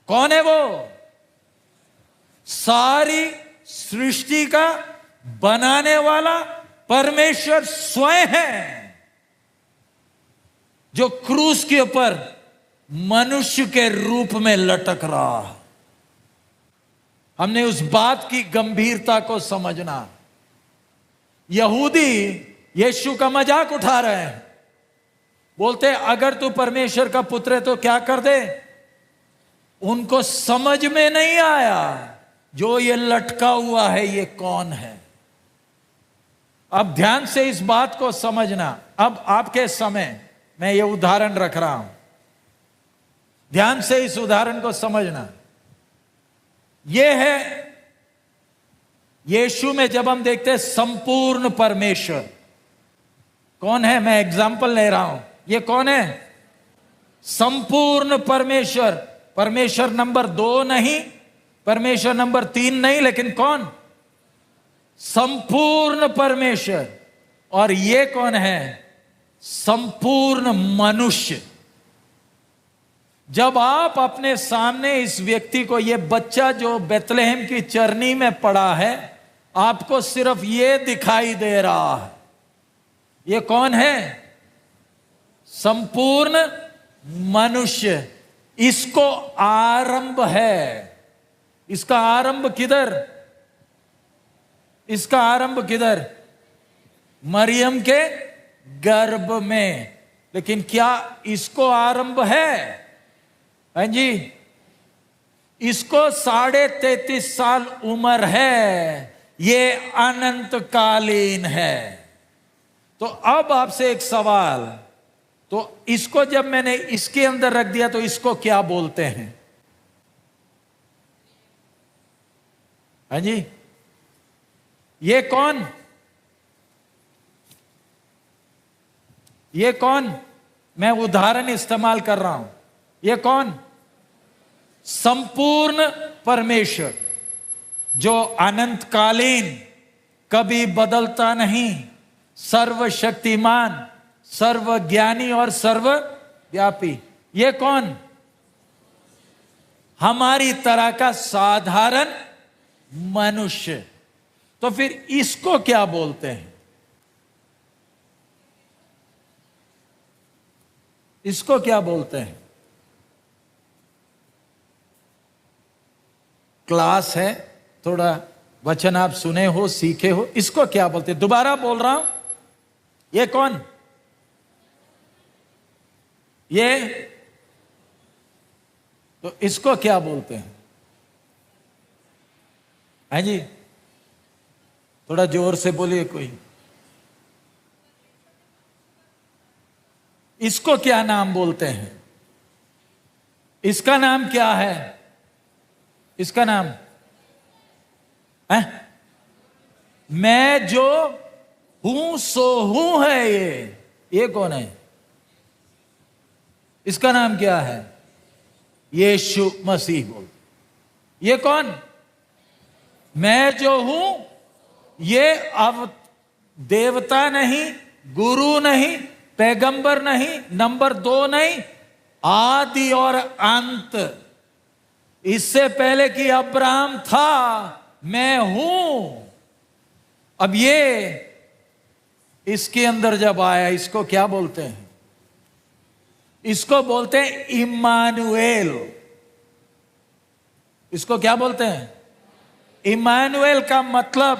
कौन है वो? सारी सृष्टि का बनाने वाला परमेश्वर स्वयं है, जो क्रूस के ऊपर मनुष्य के रूप में लटक रहा है। हमने उस बात की गंभीरता को समझना। यहूदी यीशु का मजाक उठा रहे हैं, बोलते अगर तू परमेश्वर का पुत्र है तो क्या कर दे। उनको समझ में नहीं आया जो ये लटका हुआ है ये कौन है। अब ध्यान से इस बात को समझना। अब आपके समय मैं ये उदाहरण रख रहा हूं, ध्यान से इस उदाहरण को समझना। ये है यीशु में जब हम देखते हैं संपूर्ण परमेश्वर कौन है, मैं एग्जाम्पल ले रहा हूं। ये कौन है? संपूर्ण परमेश्वर। परमेश्वर नंबर 2 नहीं, परमेश्वर नंबर 3 नहीं, लेकिन कौन? संपूर्ण परमेश्वर। और ये कौन है? संपूर्ण मनुष्य। जब आप अपने सामने इस व्यक्ति को, ये बच्चा जो बेथलेहम की चरनी में पड़ा है, आपको सिर्फ ये दिखाई दे रहा है, ये कौन है? संपूर्ण मनुष्य। इसको आरंभ है। इसका आरंभ किधर? इसका आरंभ किधर? मरियम के गर्भ में। लेकिन क्या इसको आरंभ है? हाँ जी, इसको 33.5 साल उम्र है, ये अनंतकालीन है। तो अब आपसे एक सवाल, तो इसको जब मैंने इसके अंदर रख दिया तो इसको क्या बोलते हैं? हाँ जी, ये कौन? ये कौन? मैं उदाहरण इस्तेमाल कर रहा हूं। ये कौन? संपूर्ण परमेश्वर, जो अनंतकालीन, कभी बदलता नहीं, सर्वशक्तिमान, सर्वज्ञानी और सर्वव्यापी। ये कौन? हमारी तरह का साधारण मनुष्य। तो फिर इसको क्या बोलते हैं? इसको क्या बोलते हैं? क्लास है, थोड़ा वचन आप सुने हो, सीखे हो, इसको क्या बोलते हैं? दोबारा बोल रहा हूं, ये कौन? ये, तो इसको क्या बोलते हैं? हाँ जी, थोड़ा जोर से बोलिए कोई। इसको क्या नाम बोलते हैं? इसका नाम क्या है? इसका नाम है? मैं जो हूं सो हूं है। ये कौन है? इसका नाम क्या है? यीशु मसीह बोल। ये कौन? मैं जो हूं, ये अब देवता नहीं, गुरु नहीं, पैगंबर नहीं, नंबर 2 नहीं, आदि और अंत। इससे पहले कि अब्राहम था, मैं हूं। अब ये इसके अंदर जब आया, इसको क्या बोलते हैं? इसको बोलते हैं इम्मानुएल। इसको क्या बोलते हैं? इम्मानुएल का मतलब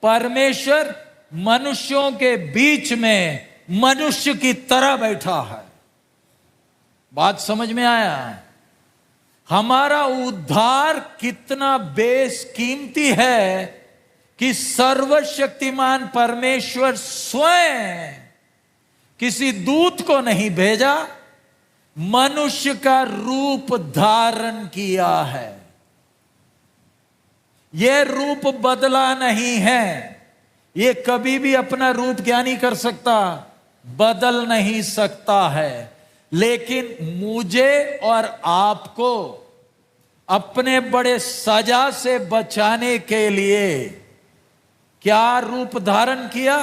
परमेश्वर मनुष्यों के बीच में मनुष्य की तरह बैठा है। बात समझ में आया? हमारा उद्धार कितना बेसकीमती है कि सर्वशक्तिमान परमेश्वर स्वयं किसी दूत को नहीं भेजा, मनुष्य का रूप धारण किया है। यह रूप बदला नहीं है। ये कभी भी अपना रूप क्या नहीं कर सकता? बदल नहीं सकता है। लेकिन मुझे और आपको अपने बड़े सजा से बचाने के लिए क्या रूप धारण किया?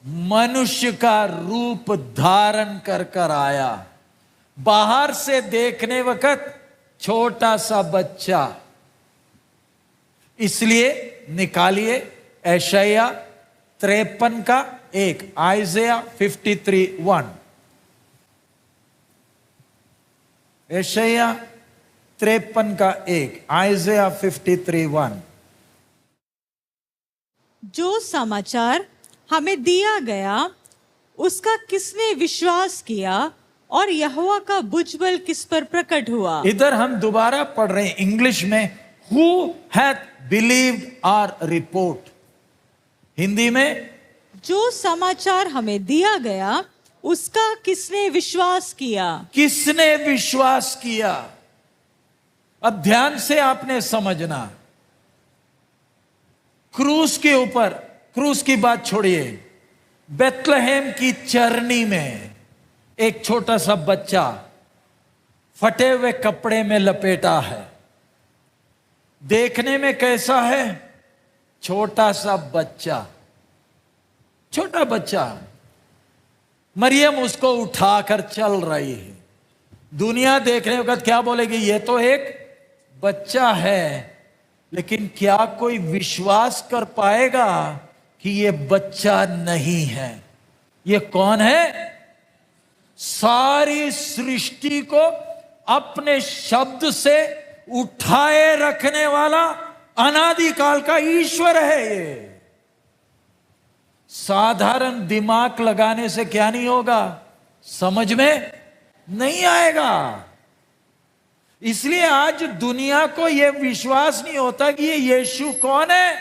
मनुष्य का रूप धारण कर कर आया। बाहर से देखने वक्त छोटा सा बच्चा। इसलिए निकालिए यशायाह 53 का 1, आइज़ाया 53:1। यशायाह 53 का 1, आइज़ाया 53:1। जो समाचार हमें दिया गया उसका किसने विश्वास किया और यहोवा का भुजबल किस पर प्रकट हुआ। इधर हम दोबारा पढ़ रहे हैं इंग्लिश में, who hath believed our report. Hindi में, जो समाचार हमें दिया गया उसका किसने विश्वास किया। किसने विश्वास किया। अब ध्यान से आपने समझना, क्रूस के ऊपर, क्रूस की बात छोड़िए, बेथलेहेम की चरनी में एक छोटा सा बच्चा फटे हुए कपड़े में लपेटा है। देखने में कैसा है? छोटा सा बच्चा, छोटा बच्चा। मरियम उसको उठाकर चल रही है। दुनिया देखने वक्त क्या बोलेगी? ये तो एक बच्चा है। लेकिन क्या कोई विश्वास कर पाएगा कि ये बच्चा नहीं है? ये कौन है? सारी सृष्टि को अपने शब्द से उठाए रखने वाला अनादिकाल का ईश्वर है। ये साधारण दिमाग लगाने से क्या नहीं होगा, समझ में नहीं आएगा। इसलिए आज दुनिया को यह विश्वास नहीं होता कि ये यीशु कौन है।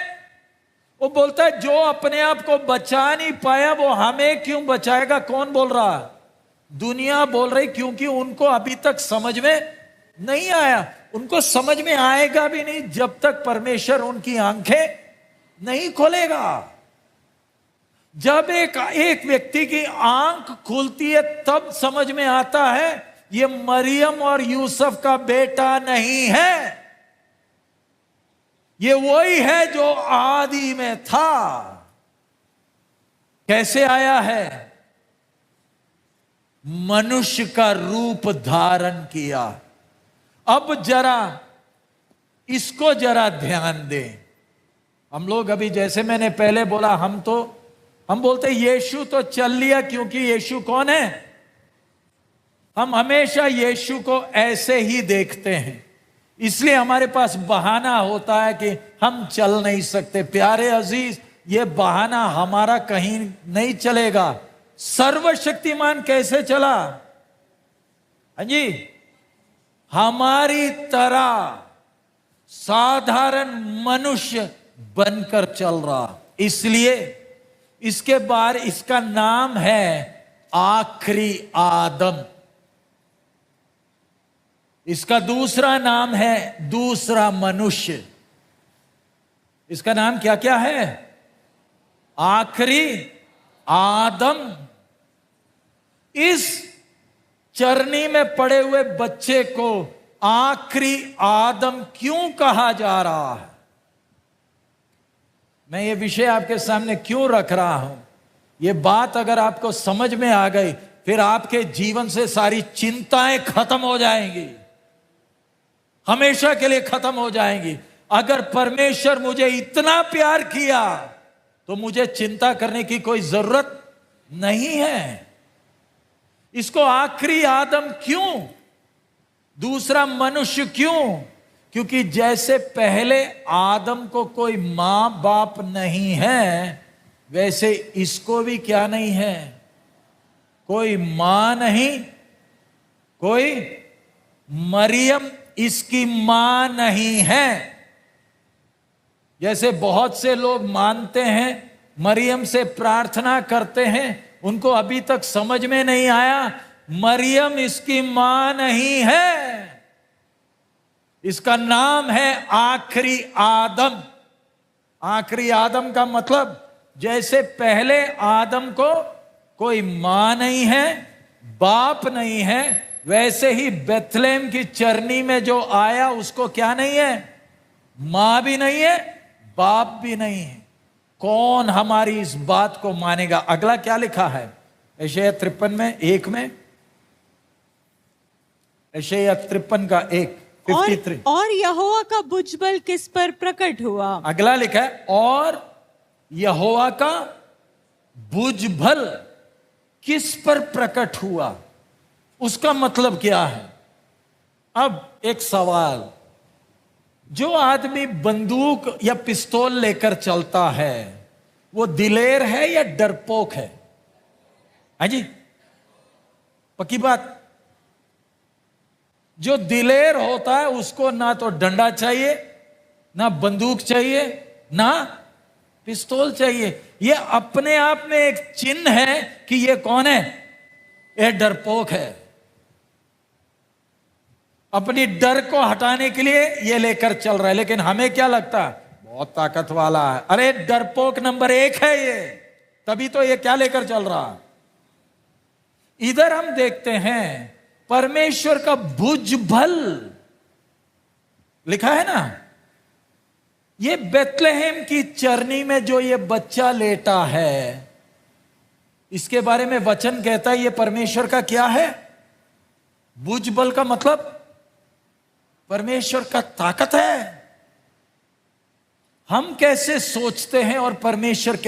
वो बोलता है जो अपने आप को बचा नहीं पाया वो हमें क्यों बचाएगा। कौन बोल रहा? दुनिया बोल रही, क्योंकि उनको अभी तक समझ में नहीं आया। उनको समझ में आएगा भी नहीं जब तक परमेश्वर उनकी आंखें नहीं खोलेगा। जब एक व्यक्ति की आंख खुलती है तब समझ में आता है ये मरियम और यूसुफ का बेटा नहीं है, ये वही है जो आदि में था। कैसे आया है? मनुष्य का रूप धारण किया। अब जरा इसको जरा ध्यान दें। हम लोग अभी, जैसे मैंने पहले बोला, हम बोलते यीशु तो चल लिया, क्योंकि यीशु कौन है? हम हमेशा यीशु को ऐसे ही देखते हैं, इसलिए हमारे पास बहाना होता है कि हम चल नहीं सकते। प्यारे अजीज, ये बहाना हमारा कहीं नहीं चलेगा। सर्वशक्तिमान कैसे चला? हाँ जी, हमारी तरह साधारण मनुष्य बनकर चल रहा। इसलिए इसके बाद इसका नाम है आखिरी आदम। इसका दूसरा नाम है दूसरा मनुष्य। इसका नाम क्या क्या है? आखिरी आदम। इस चरनी में पड़े हुए बच्चे को आखिरी आदम क्यों कहा जा रहा है? मैं ये विषय आपके सामने क्यों रख रहा हूं? ये बात अगर आपको समझ में आ गई, फिर आपके जीवन से सारी चिंताएं खत्म हो जाएंगी, हमेशा के लिए खत्म हो जाएंगी। अगर परमेश्वर मुझे इतना प्यार किया तो मुझे चिंता करने की कोई जरूरत नहीं है। इसको आखिरी आदम क्यों, दूसरा मनुष्य क्यों? क्योंकि जैसे पहले आदम को कोई मां बाप नहीं है, वैसे इसको भी क्या नहीं है? कोई मां नहीं, कोई मरियम इसकी मां नहीं है। जैसे बहुत से लोग मानते हैं, मरियम से प्रार्थना करते हैं, उनको अभी तक समझ में नहीं आया मरियम इसकी मां नहीं है। इसका नाम है आखिरी आदम। आखिरी आदम का मतलब जैसे पहले आदम को कोई मां नहीं है, बाप नहीं है, वैसे ही बेथलेहम की चरनी में जो आया उसको क्या नहीं है? मां भी नहीं है, बाप भी नहीं है। कौन हमारी इस बात को मानेगा? अगला क्या लिखा है यशायाह 53 में 1 में? यशायाह 53 का 1, 53। और यहोवा का भुजबल किस पर प्रकट हुआ। अगला लिखा है और यहोवा का भुजबल किस पर प्रकट हुआ। उसका मतलब क्या है। अब एक सवाल, जो आदमी बंदूक या पिस्तौल लेकर चलता है वो दिलेर है या डरपोक है। हाँ जी, पक्की बात। जो दिलेर होता है उसको ना तो डंडा चाहिए, ना बंदूक चाहिए, ना पिस्तौल चाहिए। ये अपने आप में एक चिन्ह है कि ये कौन है, ये डरपोक है। अपनी डर को हटाने के लिए ये लेकर चल रहा है। लेकिन हमें क्या लगता है, बहुत ताकत वाला है। अरे डरपोक नंबर 1 है ये, तभी तो ये क्या लेकर चल रहा है। इधर हम देखते हैं परमेश्वर का भुजबल लिखा है ना। ये बेथलेहेम की चरनी में जो ये बच्चा लेटा है, इसके बारे में वचन कहता है ये परमेश्वर का क्या है, भुजबल का मतलब परमेश्वर का ताकत है। हम कैसे सोचते हैं और परमेश्वर कैसे